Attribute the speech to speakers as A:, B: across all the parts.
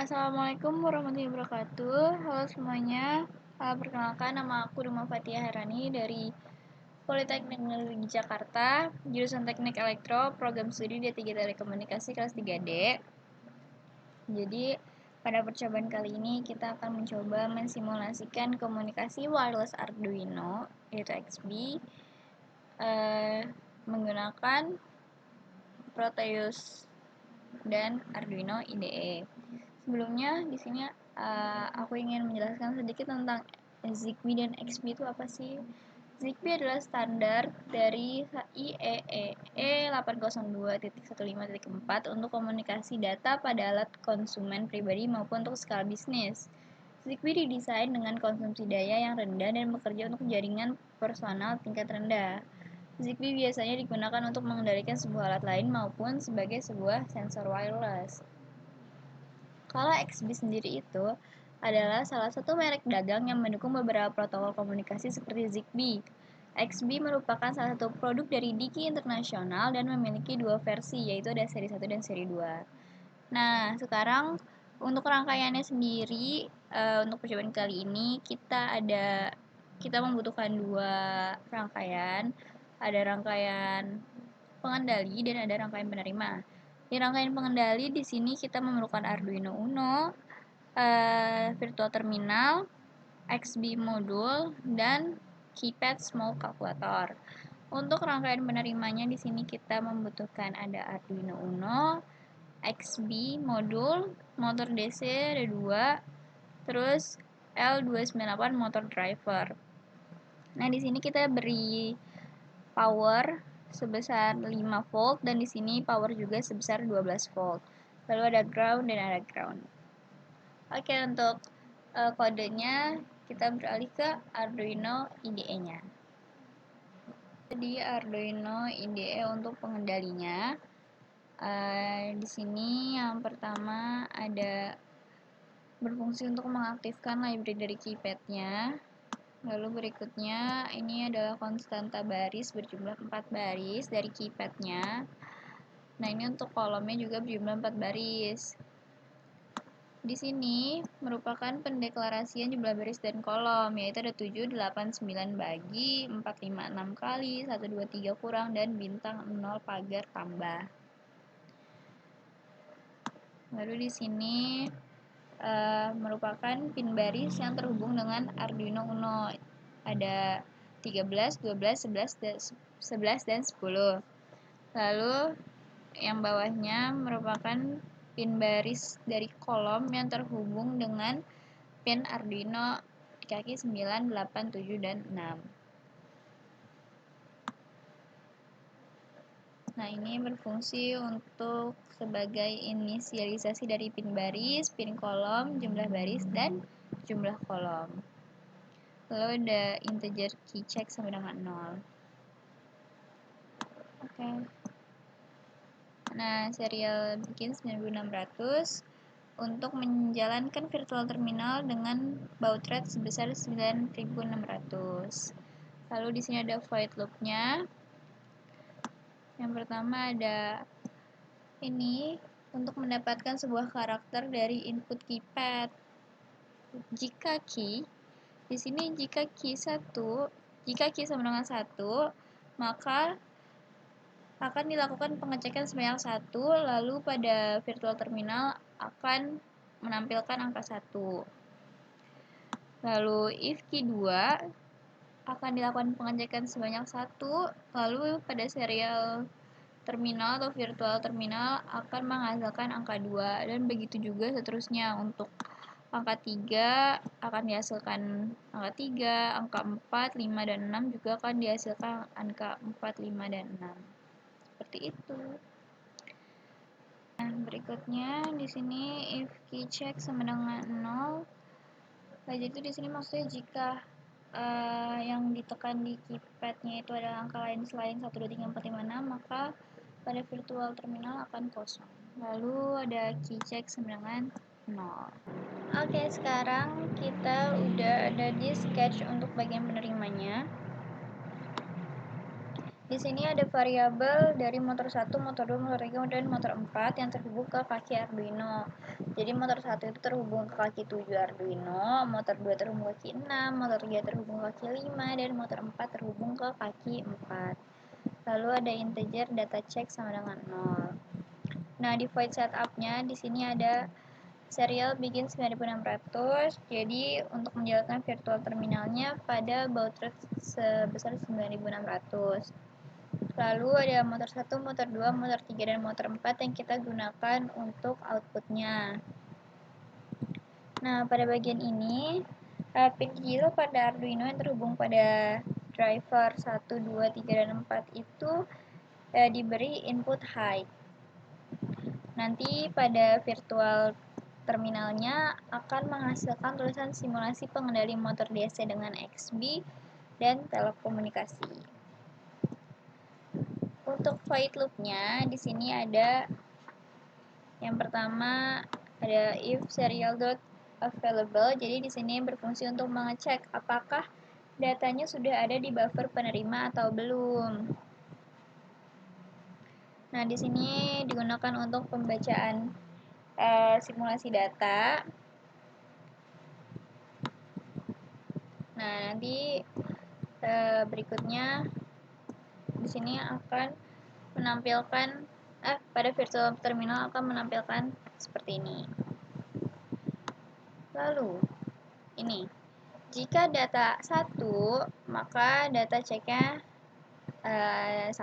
A: Assalamualaikum warahmatullahi wabarakatuh. Halo semuanya. Perkenalkan, nama aku Duma Fatia Harani dari Politeknik Negeri Jakarta, jurusan Teknik Elektro, program studi D3 Telekomunikasi kelas 3D. Jadi, pada percobaan kali ini kita akan mencoba mensimulasikan komunikasi wireless Arduino, yaitu XB, menggunakan Proteus dan Arduino IDE. Sebelumnya di sini aku ingin menjelaskan sedikit tentang Zigbee dan XBee itu apa sih? Zigbee adalah standar dari IEEE 802.15.4 untuk komunikasi data pada alat konsumen pribadi maupun untuk skala bisnis. Zigbee didesain dengan konsumsi daya yang rendah dan bekerja untuk jaringan personal tingkat rendah. Zigbee biasanya digunakan untuk mengendalikan sebuah alat lain maupun sebagai sebuah sensor wireless. Kalau XBee sendiri itu adalah salah satu merek dagang yang mendukung beberapa protokol komunikasi seperti Zigbee. XBee merupakan salah satu produk dari Digi Internasional dan memiliki dua versi, yaitu ada seri 1 dan seri 2. Nah, sekarang untuk rangkaiannya sendiri, untuk percobaan kali ini kita membutuhkan dua rangkaian. Ada rangkaian pengendali dan ada rangkaian penerima. Di rangkaian pengendali di sini kita memerlukan Arduino Uno, virtual terminal, XBee modul, dan keypad small calculator. Untuk rangkaian penerimanya di sini kita membutuhkan ada Arduino Uno, XBee modul, motor DC ada 2, terus L298 motor driver. Nah, di sini kita beri power sebesar 5 volt dan di sini power juga sebesar 12 volt. Lalu ada ground dan ada ground. Oke, untuk kodenya kita beralih ke Arduino IDE-nya. Jadi Arduino IDE untuk pengendalinya. Di sini yang pertama ada berfungsi untuk mengaktifkan library dari keypad-nya. Lalu berikutnya ini adalah konstanta baris berjumlah 4 baris dari keypad-nya. Nah, ini untuk kolomnya juga berjumlah 4 baris. Di sini merupakan pendeklarasian jumlah baris dan kolom, yaitu ada 7, 8, 9 bagi, 4, 5, 6 kali, 1, 2, 3 kurang, dan bintang 0 pagar tambah. Lalu di sini merupakan pin baris yang terhubung dengan Arduino Uno. Ada 13, 12, 11, dan 10. Lalu yang bawahnya merupakan pin baris dari kolom yang terhubung dengan pin Arduino di kaki 9, 8, 7, dan 6. Nah, ini berfungsi untuk sebagai inisialisasi dari pin baris, pin kolom, jumlah baris, dan jumlah kolom. Lalu ada integer key check sama dengan 0. Oke. Nah, serial bikin 9600 untuk menjalankan virtual terminal dengan baud rate sebesar 9600. Lalu di sini ada void loop-nya. Yang pertama ada ini untuk mendapatkan sebuah karakter dari input keypad. Jika key di sini jika key sama dengan 1, maka akan dilakukan pengecekan sebanyak 1, lalu pada virtual terminal akan menampilkan angka 1. Lalu if key 2 akan dilakukan pengecekan sebanyak 1, lalu pada serial terminal atau virtual terminal akan menghasilkan angka 2, dan begitu juga seterusnya. Untuk angka 3 akan dihasilkan angka 3, angka 4, 5, dan 6 juga akan dihasilkan angka 4, 5, dan 6. Seperti itu. Nah, berikutnya di sini if key check sama dengan 0. Jadi itu di sini maksudnya jika yang ditekan di keypadnya itu adalah angka lain selain 1, 2, 3, 4, 5, 6, maka pada virtual terminal akan kosong. Lalu ada key check sama dengan 0. Oke, sekarang kita udah ada di sketch untuk bagian penerimanya. Di sini ada variabel dari motor 1, motor 2, motor 3, dan motor 4 yang terhubung ke kaki Arduino. Jadi motor 1 itu terhubung ke kaki 7 Arduino, motor 2 terhubung ke kaki 6, motor 3 terhubung ke kaki 5, dan motor 4 terhubung ke kaki 4. Lalu ada integer data check sama dengan 0. Nah, di void setup-nya di sini ada serial begin 9600. Jadi untuk menjalankan virtual terminalnya pada baud rate sebesar 9600. Lalu ada motor 1, motor 2, motor 3, dan motor 4 yang kita gunakan untuk outputnya. Nah, pada bagian ini, pin digital pada Arduino yang terhubung pada driver 1, 2, 3, dan 4 itu diberi input high. Nanti pada virtual terminalnya akan menghasilkan tulisan simulasi pengendali motor DC dengan XB dan telekomunikasi. Untuk void loop-nya di sini ada yang pertama ada if serial.available. Jadi di sini berfungsi untuk mengecek apakah datanya sudah ada di buffer penerima atau belum. Nah, di sini digunakan untuk pembacaan simulasi data. Nah, nanti berikutnya di sini akan menampilkan pada virtual terminal akan menampilkan seperti ini. Lalu ini jika data 1, maka data check-nya 1.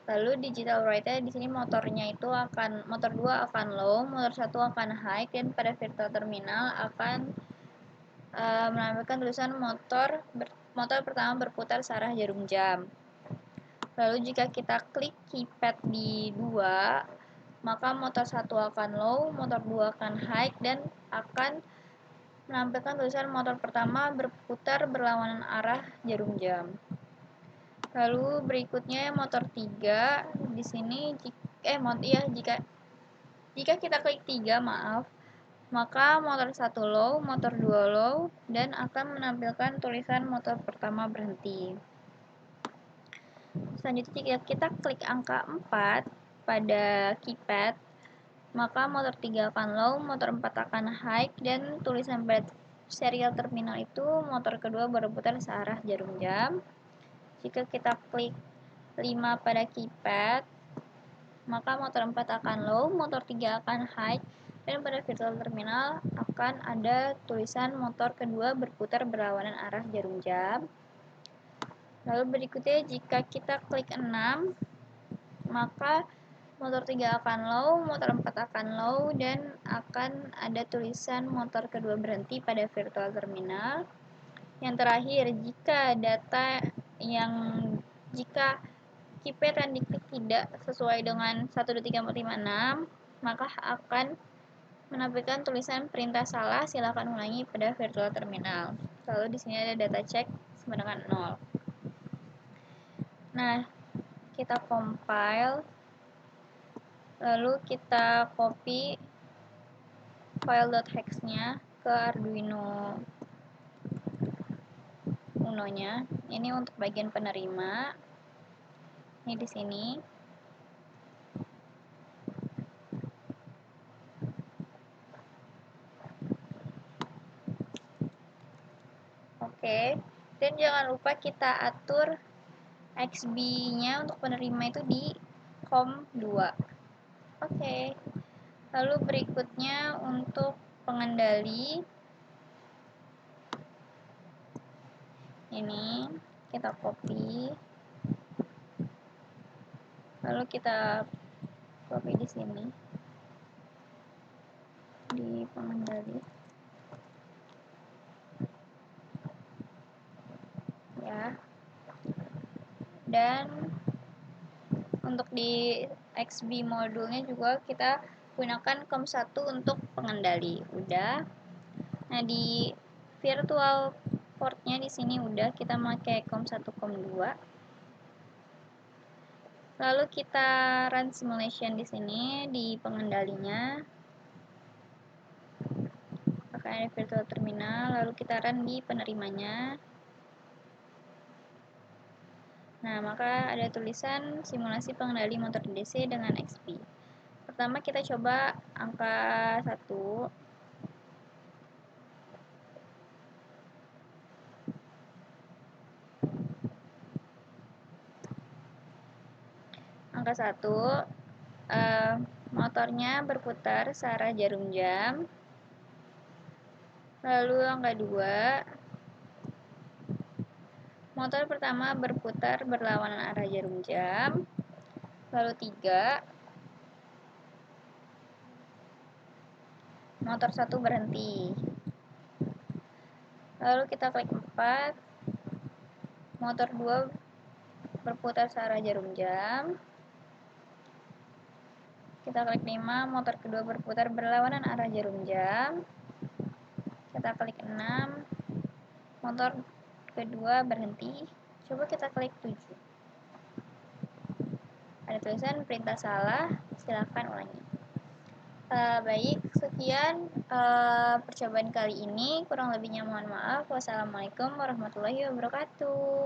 A: Lalu digital write-nya di sini motornya itu akan motor 2 akan low, motor 1 akan high, dan pada virtual terminal akan menampilkan tulisan motor pertama berputar searah jarum jam. Lalu jika kita klik keypad di 2, maka motor 1 akan low, motor 2 akan high, dan akan menampilkan tulisan motor pertama berputar berlawanan arah jarum jam. Lalu berikutnya motor 3 di sini jika kita klik 3, maka motor 1 low, motor 2 low, dan akan menampilkan tulisan motor pertama berhenti. Selanjutnya jika kita klik angka 4 pada keypad, maka motor 3 akan low, motor 4 akan high, dan tulisan pada serial terminal itu motor kedua berputar searah jarum jam. Jika kita klik 5 pada keypad, maka motor 4 akan low, motor 3 akan high, dan pada virtual terminal akan ada tulisan motor kedua berputar berlawanan arah jarum jam. Lalu berikutnya jika kita klik 6, maka motor 3 akan low, motor 4 akan low, dan akan ada tulisan motor kedua berhenti pada virtual terminal. Yang terakhir, jika keypad yang diklik tidak sesuai dengan 1, 2, 3, 4, 5, 6, maka akan menampilkan tulisan perintah salah, silakan ulangi pada virtual terminal. Lalu di sini ada data check sama dengan 0. Nah, kita compile, lalu kita copy file.hex-nya ke Arduino Uno-nya. Ini untuk bagian penerima. Ini di sini. Oke. Dan jangan lupa kita atur XB-nya untuk penerima itu di COM2. Oke. Lalu berikutnya untuk pengendali. Ini kita copy. Lalu kita copy di sini. Di pengendali. Ya. Dan untuk di XB modulnya juga kita gunakan COM1 untuk pengendali. Udah. Nah, di virtual portnya di sini udah kita pakai COM1, COM2. Lalu kita run simulation di sini di pengendalinya. Pakai virtual terminal, lalu kita run di penerimanya. Nah, maka ada tulisan simulasi pengendali motor DC dengan XP. Pertama kita coba angka 1. Angka 1, motornya berputar searah jarum jam. Lalu angka 2, motor pertama berputar berlawanan arah jarum jam. Lalu 3, motor 1 berhenti. Lalu kita klik 4, motor 2 berputar searah jarum jam. Kita klik 5, motor kedua berputar berlawanan arah jarum jam. Kita klik 6, motor kedua berhenti. Coba kita klik 7. Ada tulisan perintah salah, silakan ulangi. Baik, sekian percobaan kali ini. Kurang lebihnya mohon maaf. Wassalamualaikum warahmatullahi wabarakatuh.